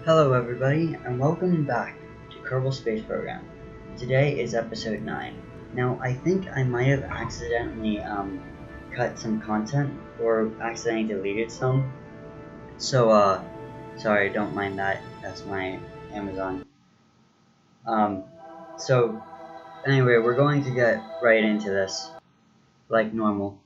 Hello everybody, and welcome back to Kerbal Space Program. Today is episode 9. Now, I think I might have accidentally cut some content, or accidentally deleted some. So, sorry, don't mind that. That's my Amazon. So, anyway, we're going to get right into this, like normal.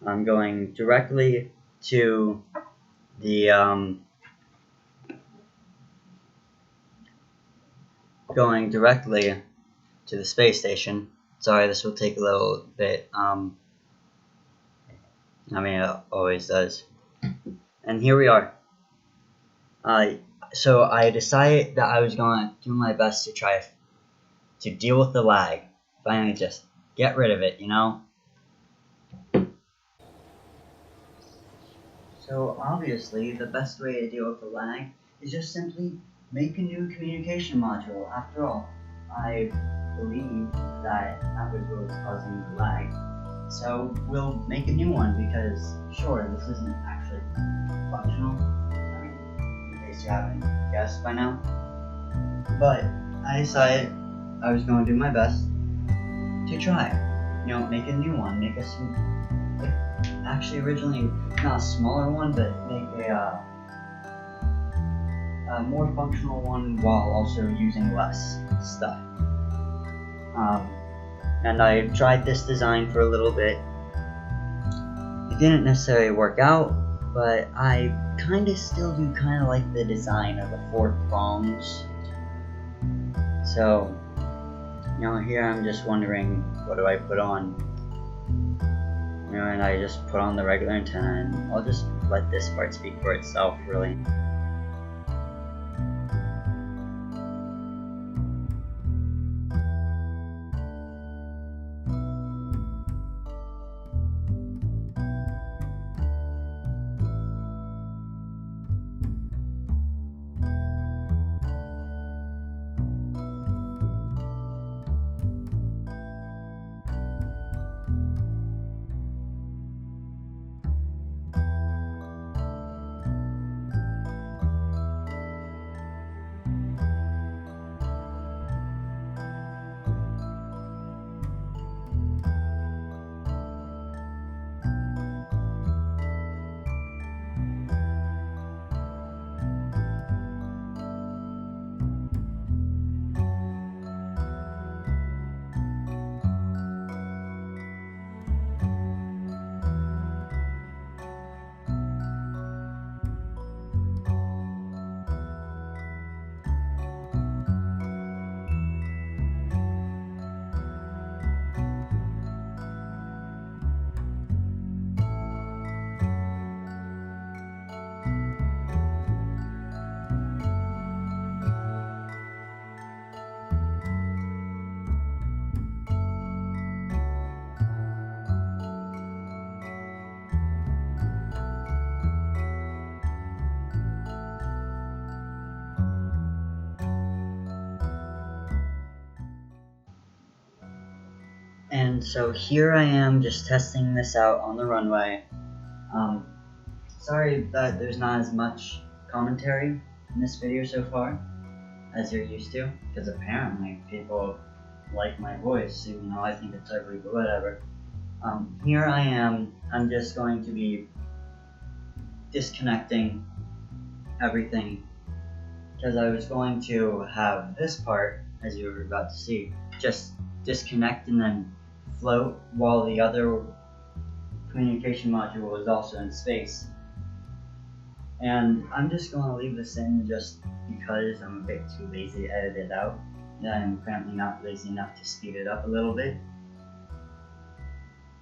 I'm going directly to the, space station. Sorry, this will take a little bit. It always does. And here we are. So I decided that I was going to do my best to try to deal with the lag. Finally, just get rid of it, you know? So obviously, the best way to deal with the lag is just simply make a new communication module. After all, I believe that was what was causing the lag. So we'll make a new one because, sure, this isn't actually functional. I mean, in case you haven't guessed by now. But I decided I was going to do my best to try. Make a new one. Make actually originally not a smaller one, but make a more functional one while also using less stuff. And I tried this design for a little bit. It didn't necessarily work out, but I still do like the design of the 4 prongs. So, here I'm just wondering, what do I put on? And I just put on the regular antenna, and I'll just let this part speak for itself, really. And so here I am just testing this out on the runway. Sorry that there's not as much commentary in this video so far as you're used to, because apparently people like my voice, even though I think it's ugly, but whatever. Here I am, I'm just going to be disconnecting everything, because I was going to have this part, as you were about to see, just disconnect and then float while the other communication module was also in space. And I'm just going to leave this in just because I'm a bit too lazy to edit it out. And I'm apparently not lazy enough to speed it up a little bit.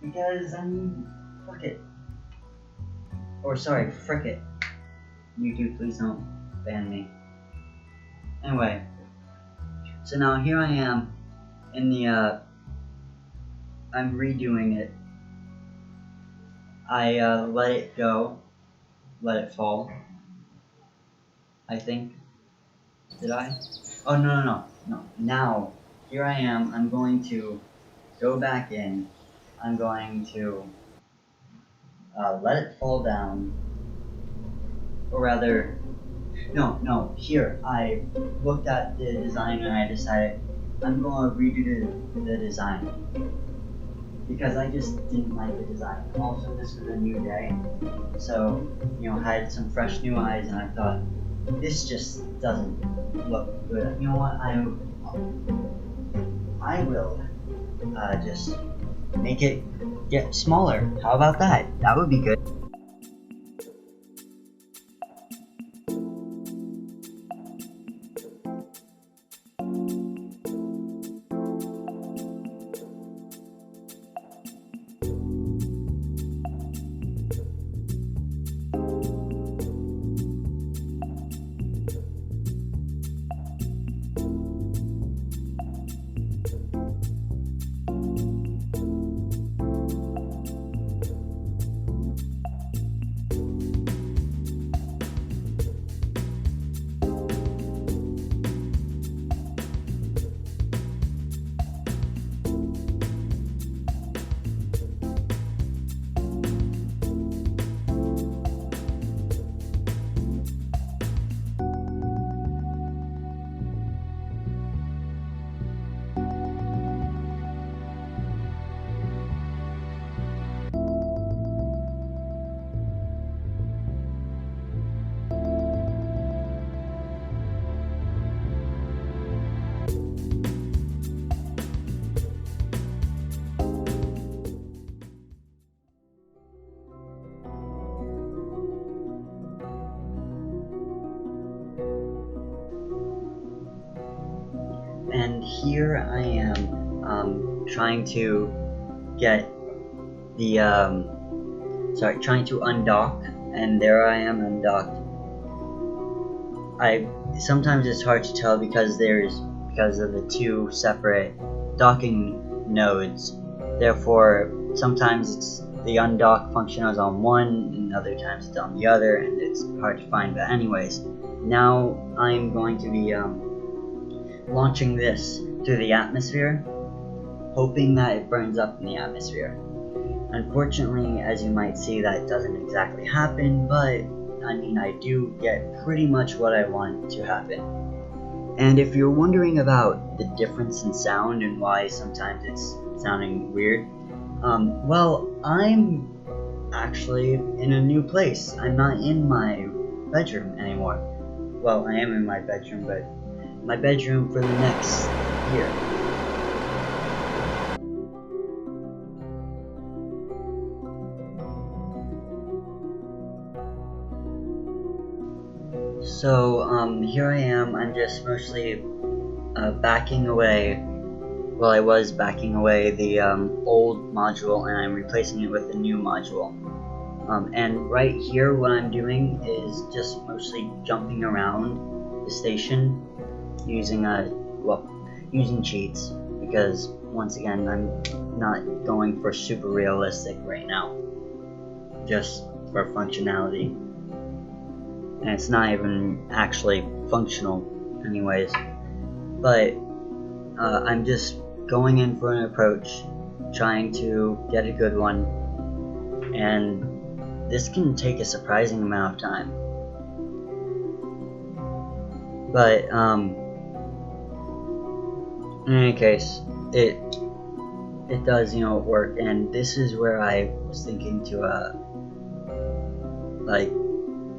Because, fuck it. Or sorry, frick it. YouTube, please don't ban me. Anyway, so now here I am in the, I'm redoing it. I let it go, let it fall, I think. Did I? Oh, no. Now, here I am, I'm going to go back in, I'm going to let it fall down, or rather, No, here, I looked at the design and I decided I'm going to redo the design because I just didn't like the design. Also, this was a new day, so, had some fresh new eyes and I thought, this just doesn't look good. You know what, I will just make it get smaller. How about that? That would be good. And here I am trying to get the trying to undock, and there I am undocked. Sometimes it's hard to tell because of the two separate docking nodes. Therefore, sometimes the undock function is on one, and other times it's on the other, and it's hard to find. But anyways, now I'm going to be launching this through the atmosphere, hoping that it burns up in the atmosphere. Unfortunately, as you might see, that doesn't exactly happen, but I do get pretty much what I want to happen. And if you're wondering about the difference in sound and why sometimes it's sounding weird, well, I'm actually in a new place. I'm not in my bedroom anymore. Well, I am in my bedroom, but my bedroom for the next year. So, here I am. I'm just mostly backing away. Well, I was backing away the old module, and I'm replacing it with a new module. And right here, what I'm doing is just mostly jumping around the station using using cheats, because once again, I'm not going for super realistic right now, just for functionality, and it's not even actually functional anyways. But I'm just going in for an approach, trying to get a good one, and this can take a surprising amount of time. But in any case, it does, work, and this is where I was thinking to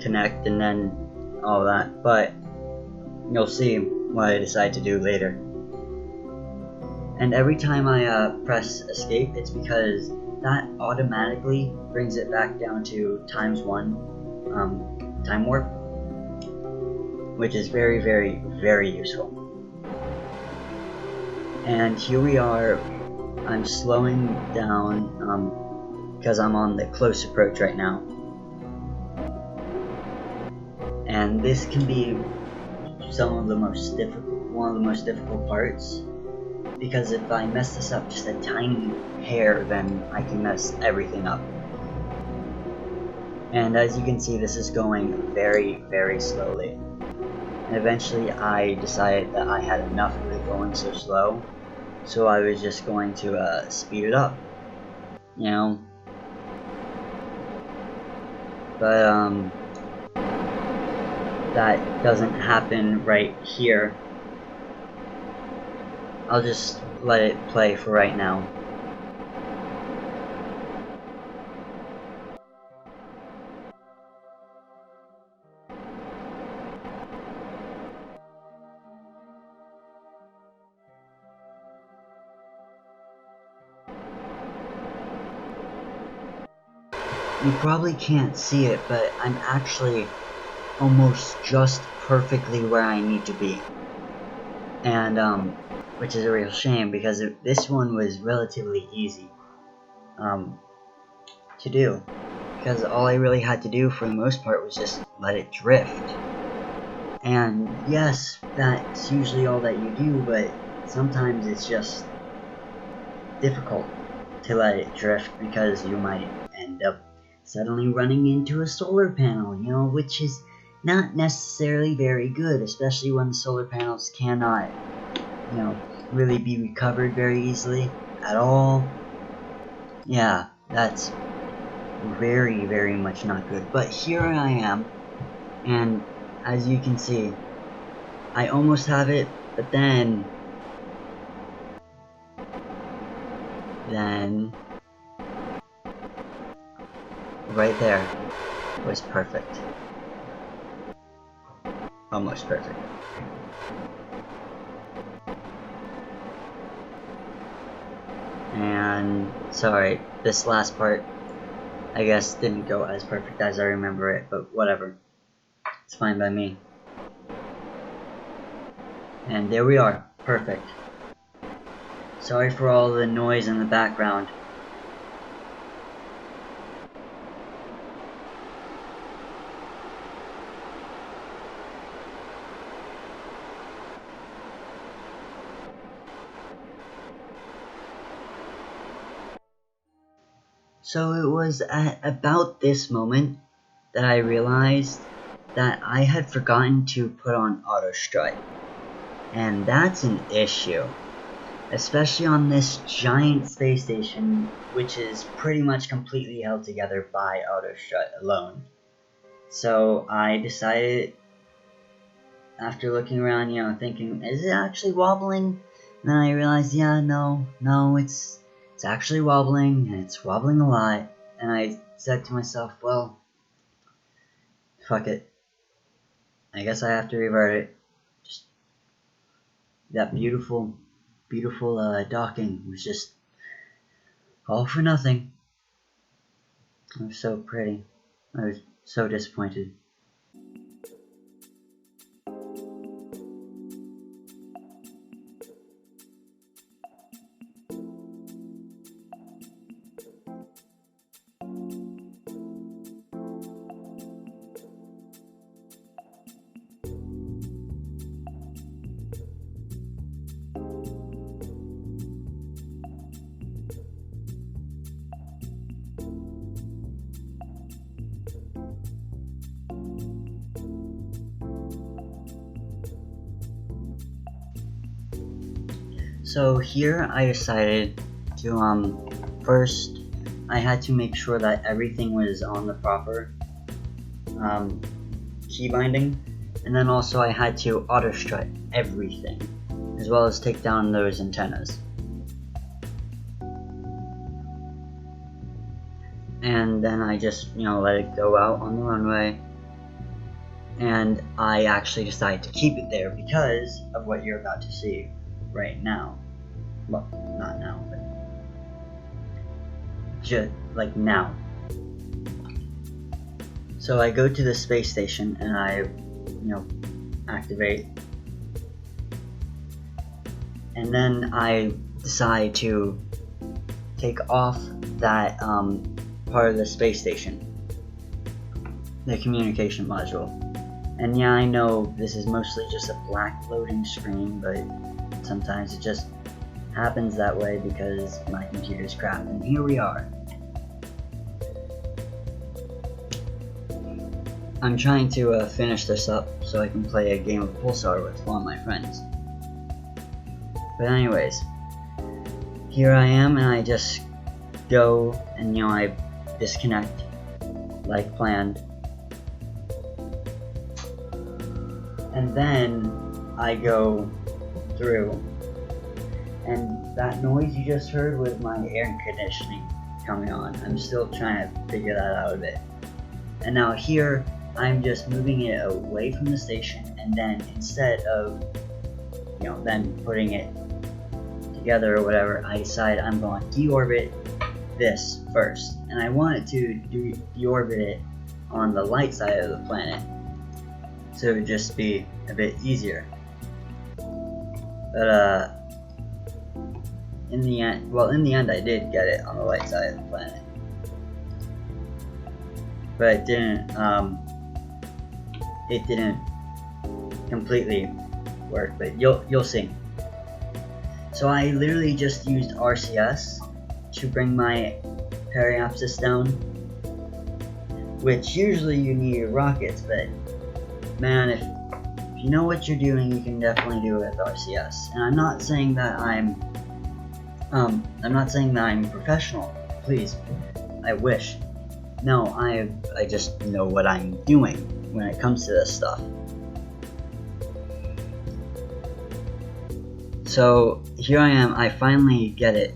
connect and then all that, but you'll see what I decide to do later. And every time I press escape, it's because that automatically brings it back down to ×1 time warp, which is very, very, very useful. And here we are. I'm slowing down because I'm on the close approach right now, and this can be one of the most difficult parts, because if I mess this up just a tiny hair, then I can mess everything up. And as you can see, this is going very, very slowly. And eventually I decided that I had enough of it going so slow, so I was just going to speed it up, But that doesn't happen right here, I'll just let it play for right now. You probably can't see it, but I'm actually almost just perfectly where I need to be. And, which is a real shame because this one was relatively easy, to do. Because all I really had to do for the most part was just let it drift. And yes, that's usually all that you do, but sometimes it's just difficult to let it drift because you might end up suddenly running into a solar panel, you know, which is not necessarily very good, especially when the solar panels cannot, you know, really be recovered very easily at all. Yeah, that's very, very much not good. But here I am, and as you can see, I almost have it, but then right there was perfect. Almost perfect. And sorry, this last part I guess didn't go as perfect as I remember it, but whatever. It's fine by me. And there we are. Perfect. Sorry for all the noise in the background. So it was at about this moment that I realized that I had forgotten to put on auto strut. And that's an issue. Especially on this giant space station, which is pretty much completely held together by auto strut alone. So I decided, after looking around, you know, thinking, is it actually wobbling? And then I realized, yeah, no, it's actually wobbling, and it's wobbling a lot. And I said to myself, well, fuck it. I guess I have to revert it. Just that beautiful docking was just all for nothing. It was so pretty. I was so disappointed. So here I decided to, first I had to make sure that everything was on the proper key binding, and then also I had to auto strut everything, as well as take down those antennas. And then I just, you know, let it go out on the runway, and I actually decided to keep it there because of what you're about to see right now. Well, not now, but just like now. So I go to the space station and I, you know, activate, and then I decide to take off that part of the space station, the communication module. And yeah, I know this is mostly just a black loading screen, but sometimes it just happens that way because my computer's crap, and here we are. I'm trying to finish this up so I can play a game of Pulsar with one of my friends. But anyways, here I am, and I just go and, you know, I disconnect like planned. and then I go through, and that noise you just heard was my air conditioning coming on. I'm still trying to figure that out a bit. And now here, I'm just moving it away from the station, and then instead of, then putting it together or whatever, I decide I'm going to deorbit this first. And I want it to deorbit it on the light side of the planet, so it would just be a bit easier. But in the end, I did get it on the light side of the planet, but it didn't completely work. But you'll see. So I literally just used RCS to bring my periapsis down, which usually you need rockets, but man, if you know what you're doing, you can definitely do it with RCS. And I'm not saying that I'm professional. Please, I wish. No, I just know what I'm doing when it comes to this stuff. So here I am, I finally get it,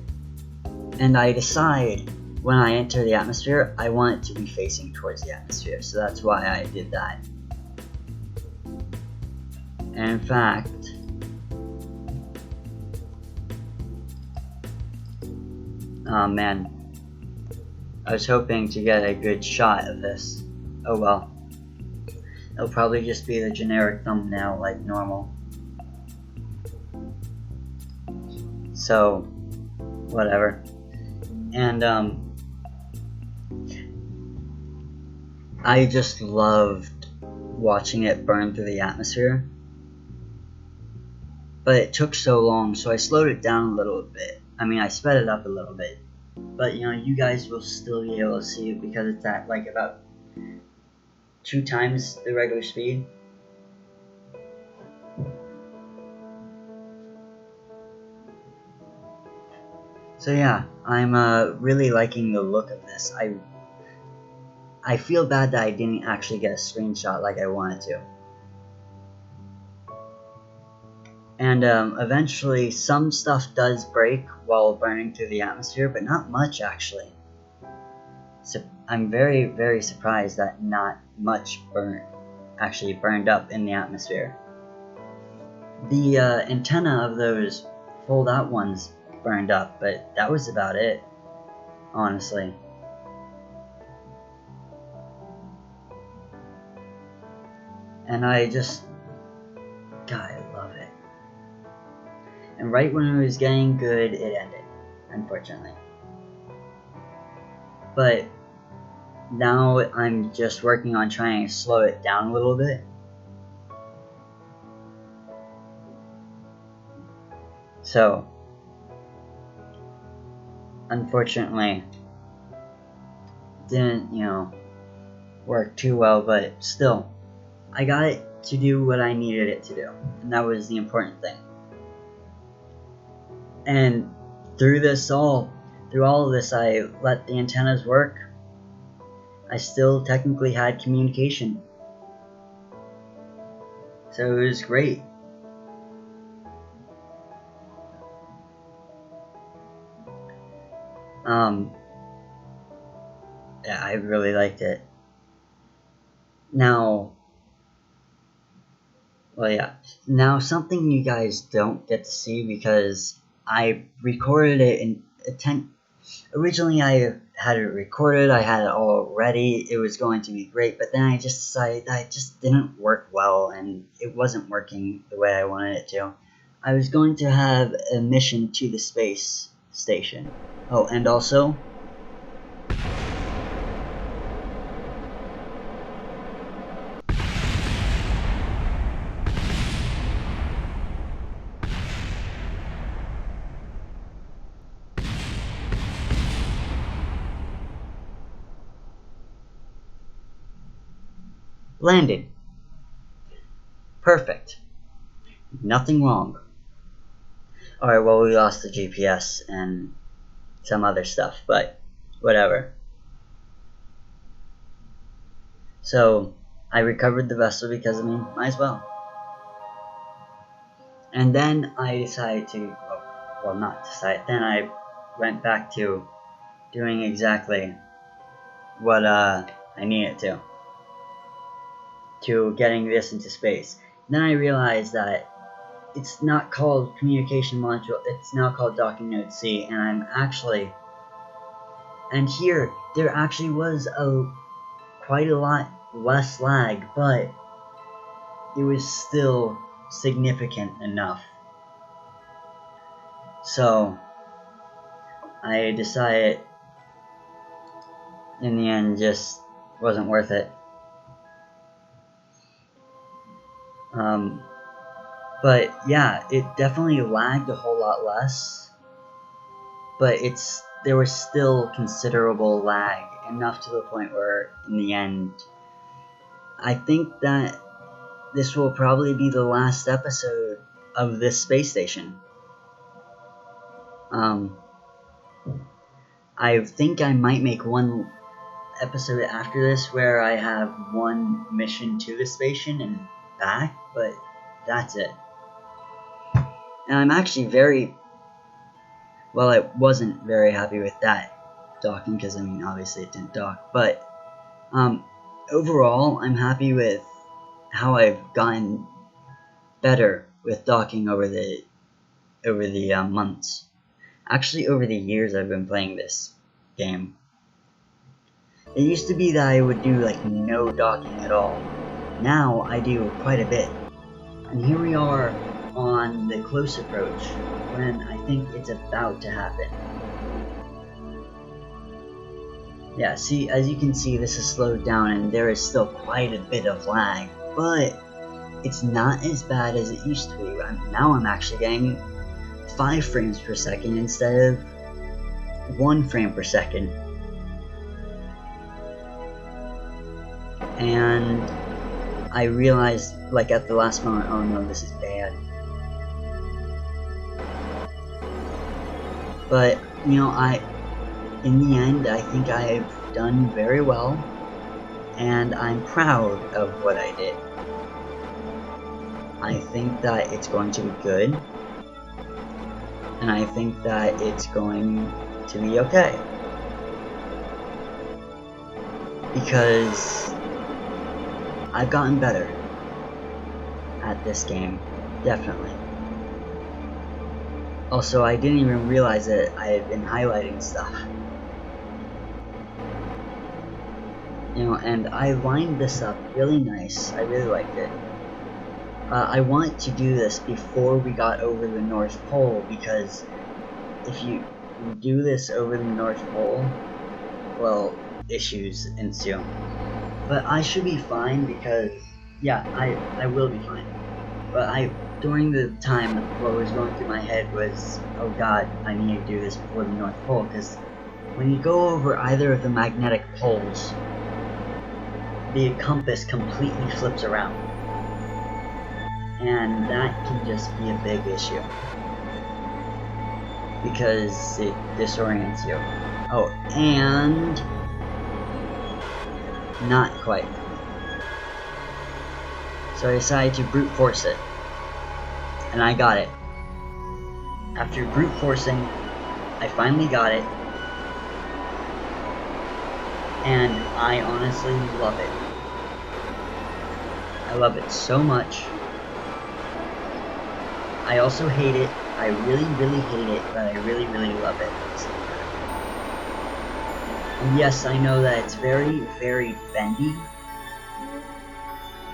and I decide when I enter the atmosphere, I want it to be facing towards the atmosphere, so that's why I did that. And in fact, oh man, I was hoping to get a good shot of this. Oh well, it'll probably just be the generic thumbnail like normal. So, whatever. And I just loved watching it burn through the atmosphere. But it took so long, so I slowed it down a little bit. I mean, I sped it up a little bit. But you guys will still be able to see it because it's at like about 2 times the regular speed. So yeah, I'm really liking the look of this. I feel bad that I didn't actually get a screenshot like I wanted to. And eventually some stuff does break while burning through the atmosphere, but not much actually. So I'm very, very surprised that not much actually burned up in the atmosphere. The antenna of those fold out ones burned up, but that was about it, honestly. And God, I love it. And right when it was getting good, it ended, unfortunately. But now I'm just working on trying to slow it down a little bit. So, unfortunately, didn't, work too well, but still, I got it to do what I needed it to do, and that was the important thing. And through all of this, I let the antennas work. I still technically had communication, so it was great. Yeah, I really liked it. Now something you guys don't get to see because I recorded it in originally I had it recorded, I had it all ready, it was going to be great, but then I just decided that it just didn't work well and it wasn't working the way I wanted it to. I was going to have a mission to the space station. Oh, and also, landed. Perfect. Nothing wrong. Alright, well, we lost the GPS and some other stuff, but whatever. So, I recovered the vessel because, might as well. And then I decided to, well, not decide, then I went back to doing exactly what I needed to getting this into space. And then I realized that it's not called communication module, it's now called docking node C, and I'm actually, and here, there actually was quite a lot less lag, but it was still significant enough. So, I decided in the end just wasn't worth it. But yeah, it definitely lagged a whole lot less, but there was still considerable lag, enough to the point where in the end, I think that this will probably be the last episode of this space station. I think I might make one episode after this where I have one mission to the station and back, but that's it. And I'm actually well, I wasn't very happy with that docking, because I mean, obviously it didn't dock, but overall, I'm happy with how I've gotten better with docking over the months. Actually, over the years I've been playing this game. It used to be that I would do like no docking at all. Now I do quite a bit. And here we are on the close approach, when I think it's about to happen. Yeah, see, as you can see, this is slowed down and there is still quite a bit of lag, but it's not as bad as it used to be. Now I'm actually getting 5 frames per second instead of 1 frame per second. And I realized, like, at the last moment, oh no, this is bad. But, you know, in the end, I think I've done very well, and I'm proud of what I did. I think that it's going to be good, and I think that it's going to be okay. Because I've gotten better at this game, definitely. Also, I didn't even realize that I had been highlighting stuff. You know, and I lined this up really nice. I really liked it. I wanted to do this before we got over the North Pole, because if you do this over the North Pole, well, issues ensue. But I should be fine, because, yeah, I will be fine. But during the time, what was going through my head was, oh god, I need to do this before the North Pole, because when you go over either of the magnetic poles, the compass completely flips around. And that can just be a big issue, because it disorients you. Oh, and not quite. So I decided to brute force it, and I got it. After brute forcing, I finally got it, and I honestly love it. I love it so much. I also hate it. I really, really hate it, but I really, really love it at the same time. And yes, I know that it's very, very bendy,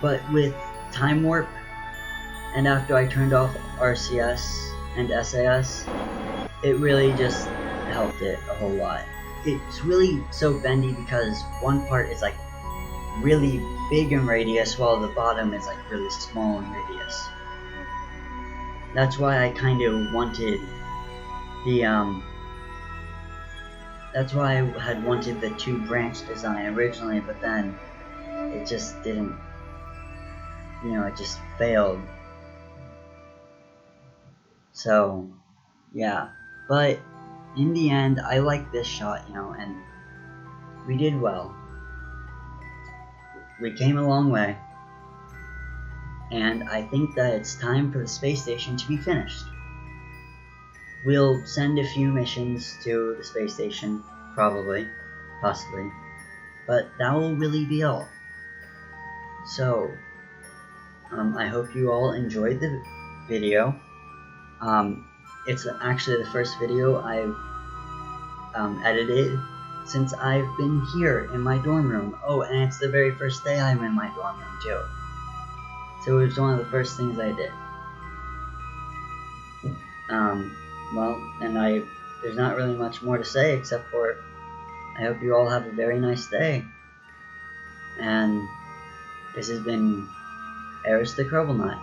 but with Time Warp, and after I turned off RCS and SAS, it really just helped it a whole lot. It's really so bendy because one part is like really big in radius, while the bottom is like really small in radius. That's why I kind of wanted the that's why I had wanted the 2-branch design originally, but then it just didn't, you know, it just failed. So, yeah. But in the end, I like this shot, you know, and we did well. We came a long way. and I think that it's time for the space station to be finished. We'll send a few missions to the space station, probably, possibly, but that will really be all. So, I hope you all enjoyed the video. It's actually the first video I've edited since I've been here in my dorm room. Oh, and it's the very first day I'm in my dorm room too. So it was one of the first things I did. Well, and there's not really much more to say except for I hope you all have a very nice day. And this has been Eris the Croblenut,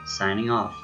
signing off.